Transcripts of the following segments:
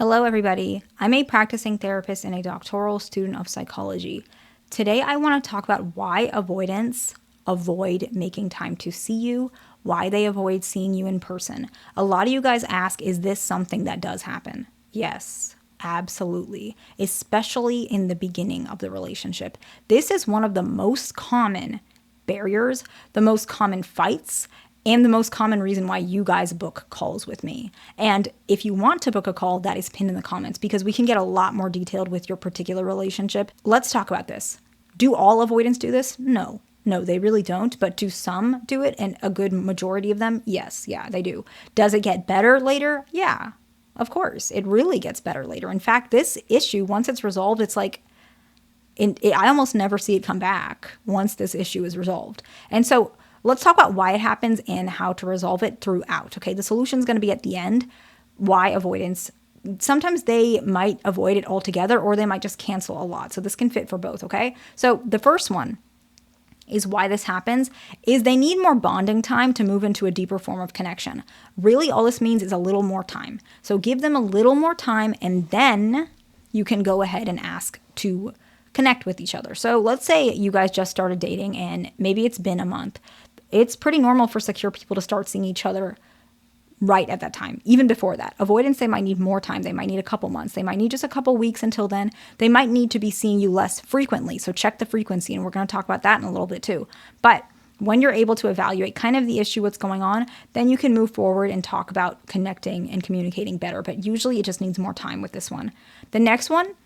Hello, everybody. I'm a practicing therapist and a doctoral student of psychology. Today, I want to talk about why avoidants avoid making time to see you, why they avoid seeing you in person. A lot of you guys ask, is this something that does happen? Yes, absolutely, especially in the beginning of the relationship. This is one of the most common barriers, the most common fights, and the most common reason why you guys book calls with me. And if you want to book a call, that is pinned in the comments because we can get a lot more detailed with your particular relationship. Let's talk about this. Do all avoidants do this? No. No, they really don't. But do some do it? And a good majority of them? Yes. Yeah, they do. Does it get better later? Yeah, of course. It really gets better later. In fact, this issue, once it's resolved, it's like, I almost never see it come back once this issue is resolved. And so let's talk about why it happens and how to resolve it throughout. Okay, the solution is going to be at the end. Why avoidance? Sometimes they might avoid it altogether or they might just cancel a lot. So this can fit for both, okay? So the first one is why this happens is they need more bonding time to move into a deeper form of connection. Really, all this means is a little more time. So give them a little more time and then you can go ahead and ask to connect with each other. So let's say you guys just started dating and maybe it's been a month. It's pretty normal for secure people to start seeing each other right at that time, even before that. Avoidance, they might need more time. They might need a couple months. They might need just a couple weeks until then. They might need to be seeing you less frequently. So check the frequency, and we're going to talk about that in a little bit too. But when you're able to evaluate kind of the issue, what's going on, then you can move forward and talk about connecting and communicating better. But usually it just needs more time with this one. The next one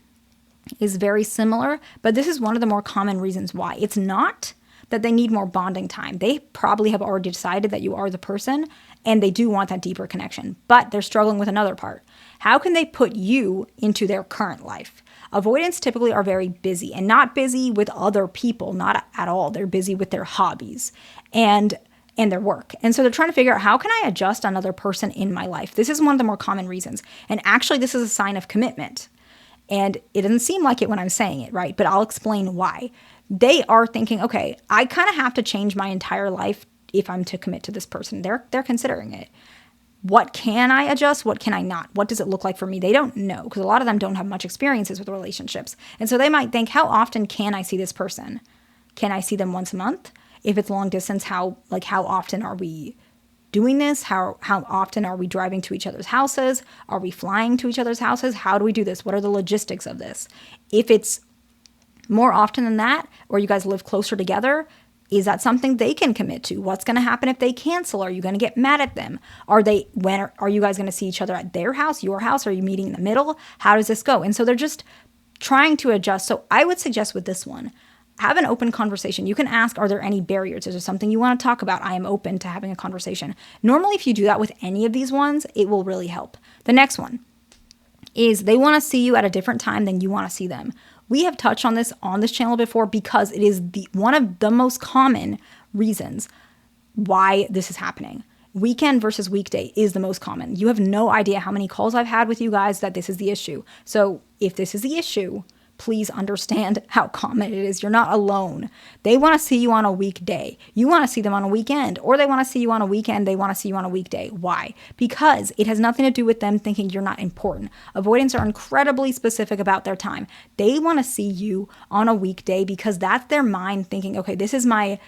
is very similar, but this is one of the more common reasons why. It's not that they need more bonding time. They probably have already decided that you are the person and they do want that deeper connection, but they're struggling with another part. How can they put you into their current life? Avoidants typically are very busy and not busy with other people, not at all. They're busy with their hobbies and their work. And so they're trying to figure out, how can I adjust another person in my life? This is one of the more common reasons. And actually, this is a sign of commitment. And it doesn't seem like it when I'm saying it, right? But I'll explain why. They are thinking, okay, I kind of have to change my entire life if I'm to commit to this person. They're considering it. What can I adjust? What can I not? What does it look like for me? They don't know because a lot of them don't have much experiences with relationships. And so they might think, how often can I see this person? Can I see them once a month? If it's long distance, how often are we doing this? How often are we driving to each other's houses? Are we flying to each other's houses? How do we do this? What are the logistics of this? If it's more often than that, or you guys live closer together, is that something they can commit to? What's going to happen if they cancel? Are you going to get mad at them? Are you guys going to see each other at their house, your house? Are you meeting in the middle? How does this go? And so they're just trying to adjust. So I would suggest with this one, have an open conversation. You can ask, are there any barriers? Is there something you want to talk about? I am open to having a conversation. Normally, if you do that with any of these ones, it will really help. The next one is they want to see you at a different time than you want to see them. We have touched on this channel before because it is one of the most common reasons why this is happening. Weekend versus weekday is the most common. You have no idea how many calls I've had with you guys that this is the issue. So if this is the issue, please understand how common it is. You're not alone. They want to see you on a weekday. You want to see them on a weekend, or they want to see you on a weekend. They want to see you on a weekday. Why? Because it has nothing to do with them thinking you're not important. Avoidants are incredibly specific about their time. They want to see you on a weekday because that's their mind thinking, okay, this is my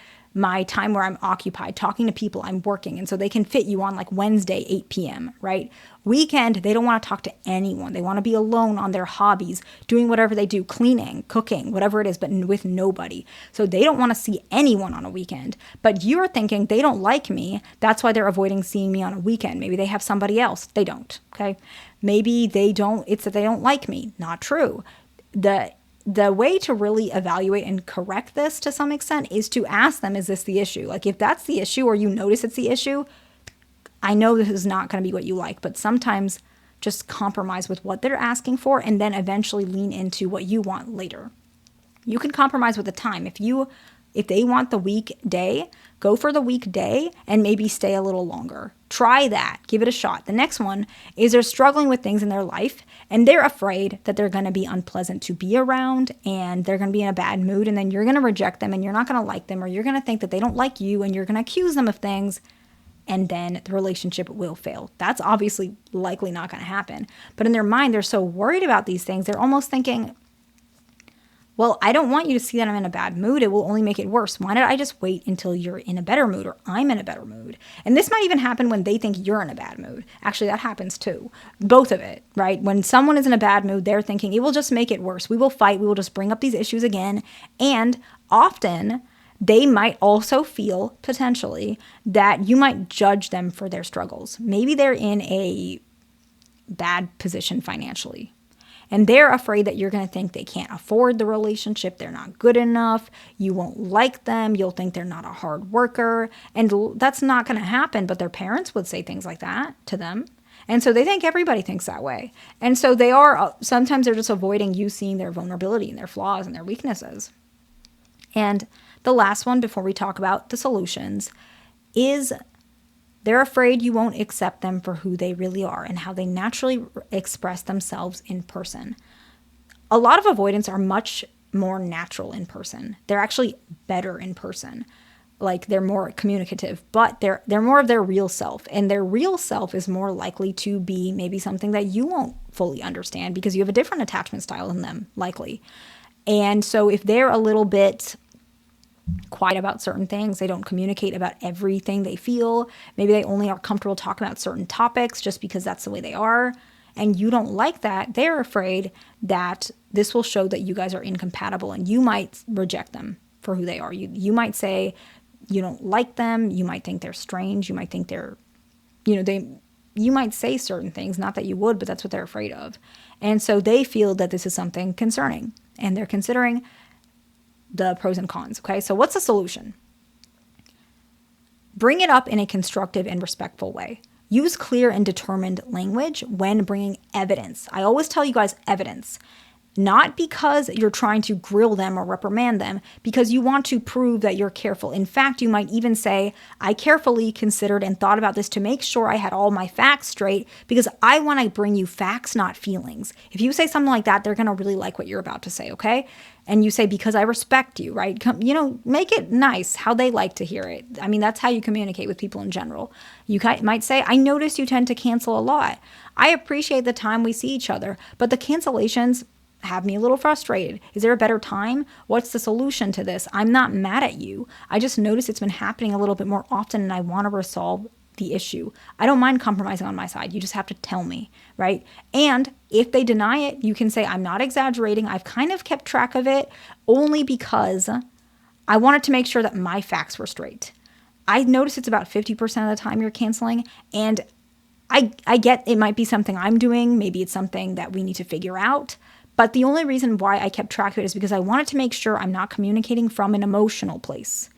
time where I'm occupied, talking to people, I'm working. And so they can fit you on like Wednesday, 8 p.m., right? Weekend, they don't want to talk to anyone. They want to be alone on their hobbies, doing whatever they do, cleaning, cooking, whatever it is, but with nobody. So they don't want to see anyone on a weekend. But you're thinking they don't like me. That's why they're avoiding seeing me on a weekend. Maybe they have somebody else. They don't, okay? Maybe they don't, it's that they don't like me. Not true. The way to really evaluate and correct this to some extent is to ask them, is this the issue? Like if that's the issue or you notice it's the issue, I know this is not going to be what you like, but sometimes just compromise with what they're asking for and then eventually lean into what you want later. You can compromise with the time. If they want the weekday, go for the weekday and maybe stay a little longer. Try that. Give it a shot. The next one is they're struggling with things in their life and they're afraid that they're going to be unpleasant to be around and they're going to be in a bad mood and then you're going to reject them and you're not going to like them or you're going to think that they don't like you and you're going to accuse them of things and then the relationship will fail. That's obviously likely not going to happen. But in their mind, they're so worried about these things, they're almost thinking, well, I don't want you to see that I'm in a bad mood. It will only make it worse. Why don't I just wait until you're in a better mood or I'm in a better mood? And this might even happen when they think you're in a bad mood. Actually, that happens too. Both of it, right? When someone is in a bad mood, they're thinking it will just make it worse. We will fight. We will just bring up these issues again. And often they might also feel potentially that you might judge them for their struggles. Maybe they're in a bad position financially. And they're afraid that you're going to think they can't afford the relationship, they're not good enough, you won't like them, you'll think they're not a hard worker. And that's not going to happen, but their parents would say things like that to them. And so they think everybody thinks that way. And so sometimes they're just avoiding you seeing their vulnerability and their flaws and their weaknesses. And the last one before we talk about the solutions is they're afraid you won't accept them for who they really are and how they naturally express themselves in person. A lot of avoidants are much more natural in person. They're actually better in person. Like they're more communicative, but they're more of their real self. And their real self is more likely to be maybe something that you won't fully understand because you have a different attachment style than them, likely. And so if they're a little bit quiet about certain things, they don't communicate about everything they feel, maybe they only are comfortable talking about certain topics just because that's the way they are, and you don't like that, they're afraid that this will show that you guys are incompatible and you might reject them for who they are. You might say you don't like them, you might think they're strange, you might think they're, you might say certain things, not that you would, but that's what they're afraid of. And so they feel that this is something concerning and they're considering the pros and cons. Okay, so what's the solution? Bring it up in a constructive and respectful way. Use clear and determined language when bringing evidence. I always tell you guys evidence. Not because you're trying to grill them or reprimand them, because you want to prove that you're careful. In fact, you might even say, I carefully considered and thought about this to make sure I had all my facts straight because I want to bring you facts, not feelings. If you say something like that, they're going to really like what you're about to say, okay? And you say, because I respect you, right? Make it nice, how they like to hear it. I mean, that's how you communicate with people in general. You might say, I notice you tend to cancel a lot. I appreciate the time we see each other, but the cancellations have me a little frustrated. Is there a better time? What's the solution to this? I'm not mad at you. I just noticed it's been happening a little bit more often and I want to resolve the issue. I don't mind compromising on my side. You just have to tell me, right? And if they deny it, you can say, I'm not exaggerating. I've kind of kept track of it only because I wanted to make sure that my facts were straight. I noticed it's about 50% of the time you're canceling, and I get it might be something I'm doing. Maybe it's something that we need to figure out. But the only reason why I kept track of it is because I wanted to make sure I'm not communicating from an emotional place.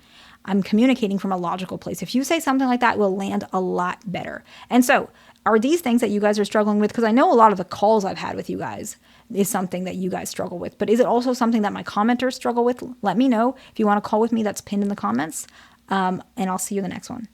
I'm communicating from a logical place. If you say something like that, it will land a lot better. And so, are these things that you guys are struggling with? Because I know a lot of the calls I've had with you guys is something that you guys struggle with. But is it also something that my commenters struggle with? Let me know. If you want to call with me, that's pinned in the comments. And I'll see you in the next one.